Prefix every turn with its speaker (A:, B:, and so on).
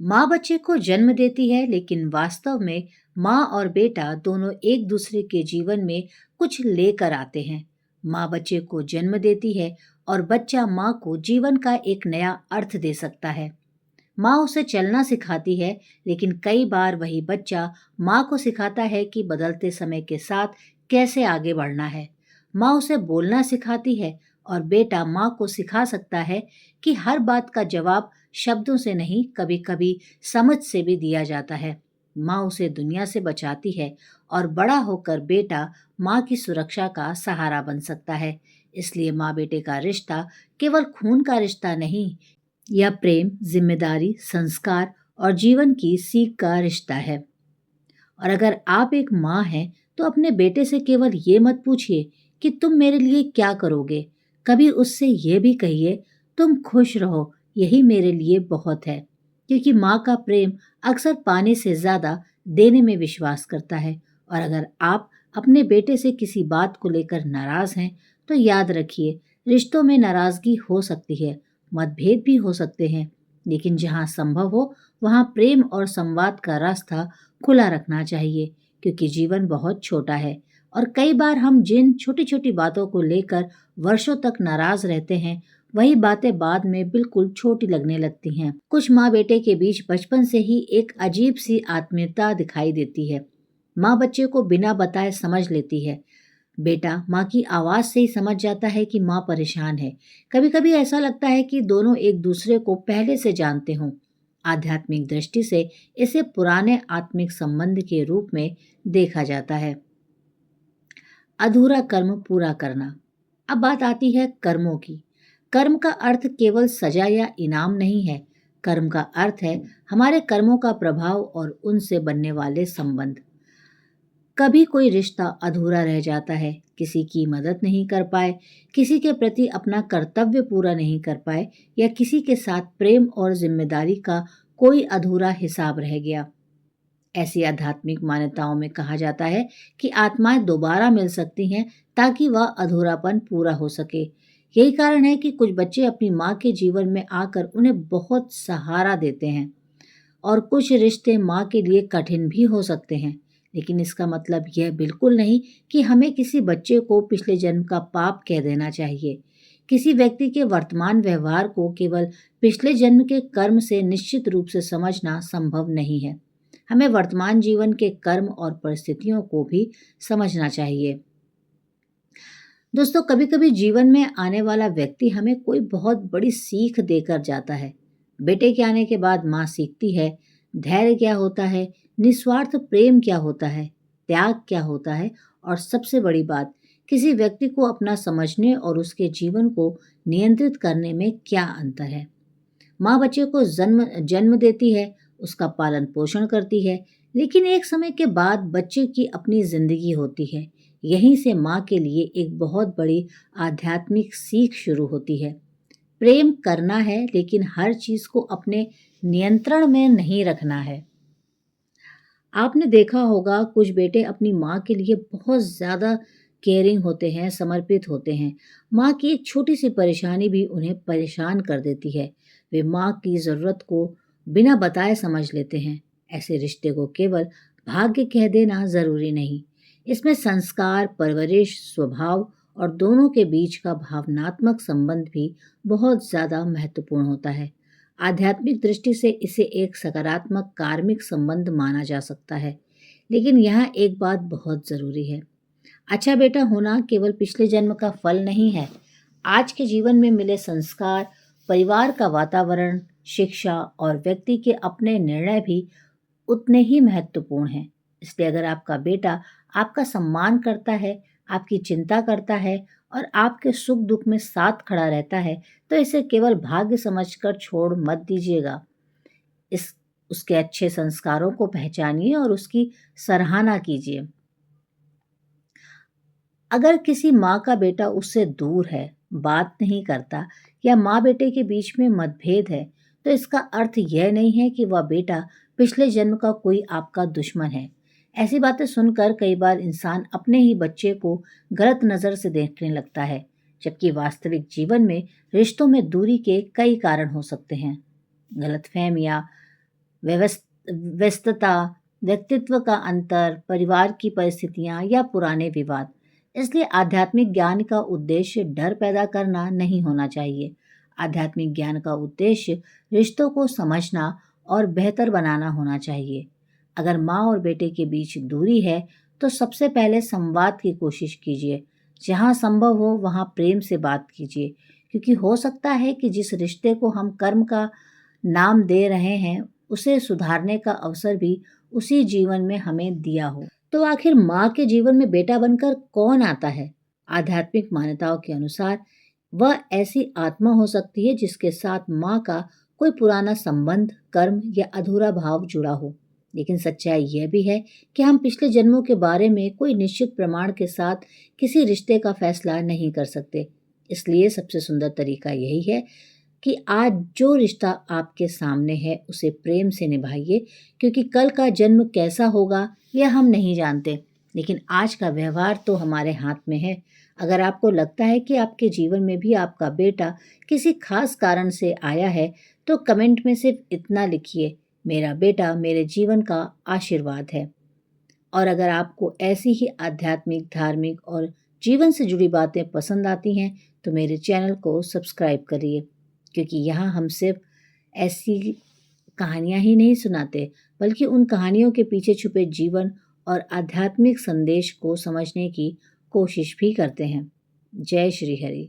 A: माँ बच्चे को जन्म देती है, लेकिन वास्तव में माँ और बेटा दोनों एक दूसरे के जीवन में कुछ लेकर आते हैं। माँ बच्चे को जन्म देती है और बच्चा माँ को जीवन का एक नया अर्थ दे सकता है। माँ उसे चलना सिखाती है, लेकिन कई बार वही बच्चा माँ को सिखाता है कि बदलते समय के साथ कैसे आगे बढ़ना है। माँ उसे बोलना सिखाती है और बेटा माँ को सिखा सकता है कि हर बात का जवाब शब्दों से नहीं, कभी-कभी समझ से भी दिया जाता है। माँ उसे दुनिया से बचाती है और बड़ा होकर बेटा माँ की सुरक्षा का सहारा बन सकता है। इसलिए माँ बेटे का रिश्ता केवल खून का रिश्ता नहीं, यह प्रेम, जिम्मेदारी, संस्कार और जीवन की सीख का रिश्ता है। और अगर आप एक माँ हैं, तो अपने बेटे से केवल ये मत पूछिए कि तुम मेरे लिए क्या करोगे। कभी उससे ये भी कहिए, तुम खुश रहो, यही मेरे लिए बहुत है। क्योंकि माँ का प्रेम अक्सर पाने से ज्यादा देने में विश्वास करता है। और अगर आप अपने बेटे से किसी बात को लेकर नाराज हैं, तो याद रखिए, रिश्तों में नाराजगी हो सकती है, मतभेद भी हो सकते हैं, लेकिन जहाँ संभव हो वहाँ प्रेम और संवाद का रास्ता खुला रखना चाहिए। क्योंकि जीवन बहुत छोटा है और कई बार हम जिन छोटी छोटी बातों को लेकर वर्षों तक नाराज रहते हैं, वही बातें बाद में बिल्कुल छोटी लगने लगती हैं। कुछ माँ बेटे के बीच बचपन से ही एक अजीब सी आत्मीयता दिखाई देती है। माँ बच्चे को बिना बताए समझ लेती है। बेटा माँ की आवाज से ही समझ जाता है कि माँ परेशान है। कभी कभी ऐसा लगता है कि दोनों एक दूसरे को पहले से जानते हों। आध्यात्मिक दृष्टि से इसे पुराने आत्मिक संबंध के रूप में देखा जाता है। अधूरा कर्म पूरा करना। अब बात आती है कर्मों की। कर्म का अर्थ केवल सजा या इनाम नहीं है। कर्म का अर्थ है हमारे कर्मों का प्रभाव और उनसे बनने वाले संबंध। कभी कोई रिश्ता अधूरा रह जाता है, किसी की मदद नहीं कर पाए, किसी के प्रति अपना कर्तव्य पूरा नहीं कर पाए, या किसी के साथ प्रेम और जिम्मेदारी का कोई अधूरा हिसाब रह गया। ऐसी आध्यात्मिक मान्यताओं में कहा जाता है कि आत्माएं दोबारा मिल सकती हैं ताकि वह अधूरापन पूरा हो सके। यही कारण है कि कुछ बच्चे अपनी माँ के जीवन में आकर उन्हें बहुत सहारा देते हैं, और कुछ रिश्ते माँ के लिए कठिन भी हो सकते हैं। लेकिन इसका मतलब यह बिल्कुल नहीं कि हमें किसी बच्चे को पिछले जन्म का पाप कह देना चाहिए। किसी व्यक्ति के वर्तमान व्यवहार को केवल पिछले जन्म के कर्म से निश्चित रूप से समझना संभव नहीं है। हमें वर्तमान जीवन के कर्म और परिस्थितियों को भी समझना चाहिए। दोस्तों, कभी कभी जीवन में आने वाला व्यक्ति हमें कोई बहुत बड़ी सीख देकर जाता है। बेटे के आने के बाद माँ सीखती है धैर्य क्या होता है, निस्वार्थ प्रेम क्या होता है, त्याग क्या होता है, और सबसे बड़ी बात, किसी व्यक्ति को अपना समझने और उसके जीवन को नियंत्रित करने में क्या अंतर है। माँ बच्चे को जन्म जन्म देती है, उसका पालन पोषण करती है, लेकिन एक समय के बाद बच्चे की अपनी जिंदगी होती है। यहीं से माँ के लिए एक बहुत बड़ी आध्यात्मिक सीख शुरू होती है। प्रेम करना है, लेकिन हर चीज को अपने नियंत्रण में नहीं रखना है। आपने देखा होगा कुछ बेटे अपनी माँ के लिए बहुत ज्यादा केयरिंग होते हैं, समर्पित होते हैं। माँ की एक छोटी सी परेशानी भी उन्हें परेशान कर देती है। वे माँ की जरूरत को बिना बताए समझ लेते हैं। ऐसे रिश्ते को केवल भाग्य कह देना जरूरी नहीं। इसमें संस्कार, परवरिश, स्वभाव और दोनों के बीच का भावनात्मक संबंध भी बहुत ज्यादा महत्वपूर्ण होता है। आध्यात्मिक दृष्टि से इसे एक सकारात्मक कार्मिक संबंध माना जा सकता है। लेकिन यहाँ एक बात बहुत जरूरी है। अच्छा बेटा होना केवल पिछले जन्म का फल नहीं है। आज के जीवन में मिले संस्कार, परिवार का वातावरण, शिक्षा और व्यक्ति के अपने निर्णय भी उतने ही महत्वपूर्ण हैं। इसलिए अगर आपका बेटा आपका सम्मान करता है, आपकी चिंता करता है और आपके सुख दुख में साथ खड़ा रहता है, तो इसे केवल भाग्य समझकर छोड़ मत दीजिएगा। इस उसके अच्छे संस्कारों को पहचानिए और उसकी सराहना कीजिए। अगर किसी माँ का बेटा उससे दूर है, बात नहीं करता, या माँ बेटे के बीच में मतभेद है, तो इसका अर्थ यह नहीं है कि वह बेटा पिछले जन्म का कोई आपका दुश्मन है। ऐसी बातें सुनकर कई बार इंसान अपने ही बच्चे को गलत नजर से देखने लगता है, जबकि वास्तविक जीवन में रिश्तों में दूरी के कई कारण हो सकते हैं। गलतफहमियां, व्यस्तता, व्यक्तित्व का अंतर, परिवार की परिस्थितियां या पुराने विवाद। इसलिए आध्यात्मिक ज्ञान का उद्देश्य डर पैदा करना नहीं होना चाहिए। आध्यात्मिक ज्ञान का उद्देश्य रिश्तों को समझना और बेहतर बनाना होना चाहिए। अगर माँ और बेटे के बीच दूरी है, तो सबसे पहले संवाद की कोशिश कीजिए। जहाँ संभव हो वहाँ प्रेम से बात कीजिए, क्योंकि हो सकता है कि जिस रिश्ते को हम कर्म का नाम दे रहे हैं, उसे सुधारने का अवसर भी उसी जीवन में हमें दिया हो। तो आखिर माँ के जीवन में बेटा बनकर कौन आता है? आध्यात्मिक मान्यताओं के अनुसार वह ऐसी आत्मा हो सकती है जिसके साथ माँ का कोई पुराना संबंध, कर्म या अधूरा भाव जुड़ा हो। लेकिन सच्चाई यह भी है कि हम पिछले जन्मों के बारे में कोई निश्चित प्रमाण के साथ किसी रिश्ते का फैसला नहीं कर सकते। इसलिए सबसे सुंदर तरीका यही है कि आज जो रिश्ता आपके सामने है उसे प्रेम से निभाइए, क्योंकि कल का जन्म कैसा होगा यह हम नहीं जानते, लेकिन आज का व्यवहार तो हमारे हाथ में है। अगर आपको लगता है कि आपके जीवन में भी आपका बेटा किसी खास कारण से आया है, तो कमेंट में सिर्फ इतना लिखिए, मेरा बेटा मेरे जीवन का आशीर्वाद है। और अगर आपको ऐसी ही आध्यात्मिक, धार्मिक और जीवन से जुड़ी बातें पसंद आती हैं, तो मेरे चैनल को सब्सक्राइब करिए, क्योंकि यहाँ हम सिर्फ ऐसी कहानियाँ ही नहीं सुनाते, बल्कि उन कहानियों के पीछे छुपे जीवन और आध्यात्मिक संदेश को समझने की कोशिश भी करते हैं। जय श्री हरि।